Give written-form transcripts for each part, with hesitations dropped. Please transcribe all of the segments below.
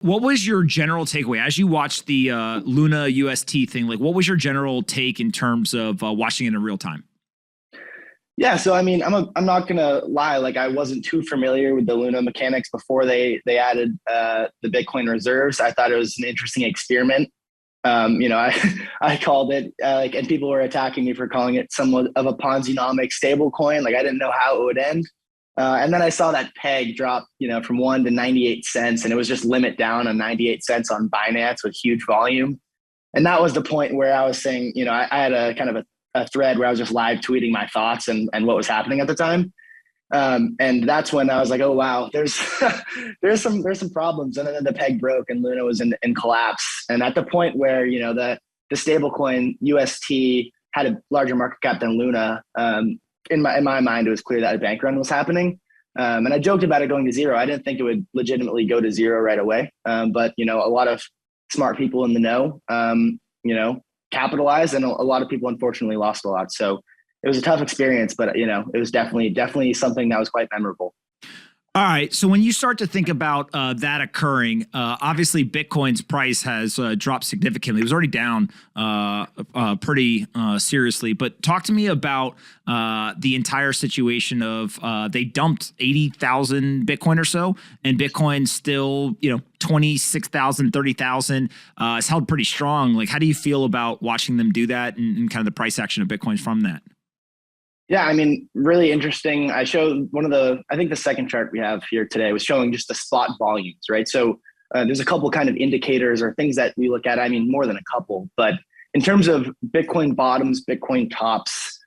What was your general takeaway as you watched the Luna UST thing? Like, what was your general take in terms of watching it in real time? Yeah, so I mean, I'm not gonna lie. Like, I wasn't too familiar with the Luna mechanics before they added the Bitcoin reserves. I thought it was an interesting experiment. I I called it and people were attacking me for calling it somewhat of a Ponzi-nomic stable coin. Like, I didn't know how it would end. And then I saw that peg drop, from 1 to 98 cents, and it was just limit down on 98 cents on Binance with huge volume. And that was the point where I was saying, I had a kind of a thread where I was just live tweeting my thoughts and what was happening at the time. And that's when I was like, oh wow, there's there's some problems. And then the peg broke and Luna was in collapse. And at the point where the stablecoin UST had a larger market cap than Luna, in my mind it was clear that a bank run was happening. And I joked about it going to zero. I didn't think it would legitimately go to zero right away. But a lot of smart people in the know, capitalized, and a lot of people unfortunately lost a lot. So it was a tough experience, but it was definitely something that was quite memorable. All right. So when you start to think about that occurring, obviously Bitcoin's price has dropped significantly. It was already down pretty seriously. But talk to me about the entire situation of they dumped 80,000 Bitcoin or so, and Bitcoin still, 26,000, 30,000. It's held pretty strong. Like, how do you feel about watching them do that and kind of the price action of Bitcoin from that? Yeah, I mean, really interesting. I showed I think the second chart we have here today was showing just the spot volumes, right? So there's a couple kind of indicators or things that we look at. I mean, more than a couple, but in terms of Bitcoin bottoms, Bitcoin tops,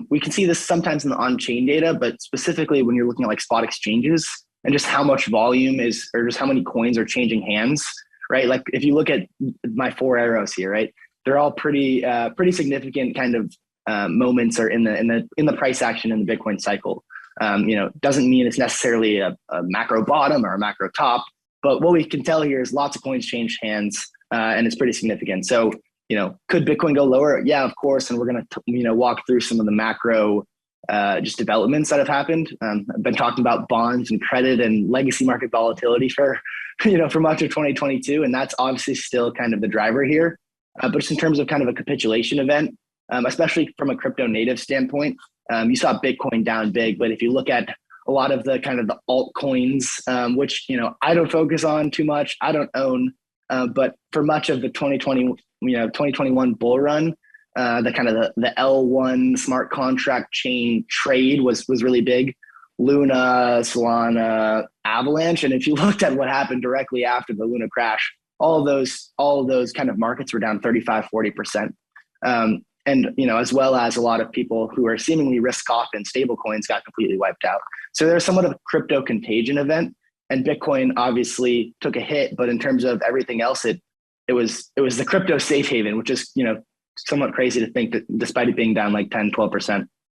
we can see this sometimes in the on-chain data, but specifically when you're looking at like spot exchanges and just how much volume is, or just how many coins are changing hands, right? Like if you look at my four arrows here, right? They're all pretty significant kind of moments are in the price action in the Bitcoin cycle. Doesn't mean it's necessarily a macro bottom or a macro top, but what we can tell here is lots of coins change hands, and it's pretty significant. So, could Bitcoin go lower? Yeah, of course. And we're going to, walk through some of the macro just developments that have happened. I've been talking about bonds and credit and legacy market volatility for much of 2022, and that's obviously still kind of the driver here. But just in terms of kind of a capitulation event, especially from a crypto native standpoint, you saw Bitcoin down big, but if you look at a lot of the kind of the altcoins, which, I don't focus on too much, I don't own, but for much of the 2021 bull run, the kind of the L1 smart contract chain trade was really big. Luna, Solana, Avalanche. And if you looked at what happened directly after the Luna crash, all of those kind of markets were down 35-40%. And, as well as a lot of people who are seemingly risk off in stable coins got completely wiped out. So there's somewhat of a crypto contagion event, and Bitcoin obviously took a hit, but in terms of everything else, it was the crypto safe haven, which is, somewhat crazy to think that despite it being down like 10, 12%.